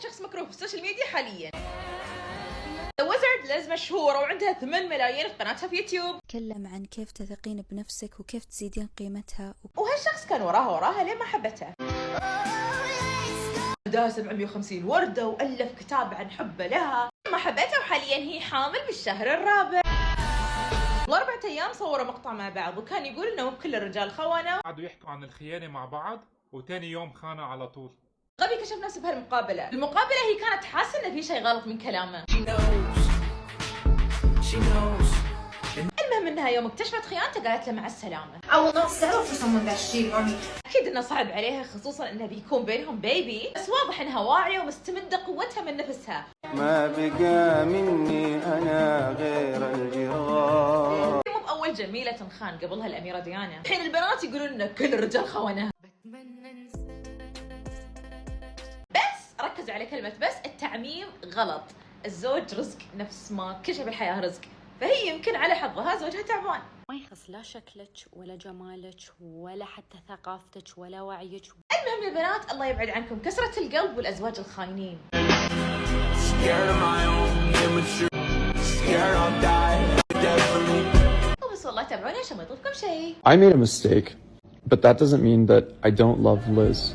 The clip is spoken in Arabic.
شخص مكروه في السوشيال ميديا حاليا. The Wizard ليز مشهورة وعندها 8 ملايين في قناتها في يوتيوب. تكلم عن كيف تثقين بنفسك وكيف تزيدين قيمتها وهالشخص كان وراها لين ما حبتها. ده 750 وردة وألف كتاب عن حبه لها، ما حبتها وحاليا هي حامل بالشهر الرابع. ب4 أيام صوروا مقطع مع بعض وكان يقول انه بكل الرجال خونة. قعدوا يحكوا عن الخيانة مع بعض وتاني يوم خانة على طول. غبي كشف نفسه بهالمقابلة. المقابلة هي كانت حاسة انه في شيء غلط من كلامه. المهم انها يوم اكتشفت خيانته قالت له مع السلامة. I will not settle for someone that's cheating on me. اكيد انه صعب عليها خصوصا انه بيكون بينهم بيبي، بس واضح انها واعية ومستمدة قوتها من نفسها. ما بقى مني انا غير الجيران. مو بأول جميلة تنخان، قبلها الأميرة ديانا. الحين البنات يقولون ان كل الرجال خونها. بس ركزوا على كلمة بس، التعميم غلط. الزوج رزق نفس ما كل شيء بالحياة رزق، فهي يمكن على حظها زوجها تعبان. ما يخص لا شكلك ولا جمالك ولا حتى ثقافتك ولا وعيك. المهم يا بنات، الله يبعد عنكم كسرة القلب والأزواج الخاينين. وبس والله تابعوني عشان ما يطوفكم شيء. I made a mistake, but that doesn't mean that I don't love Liz.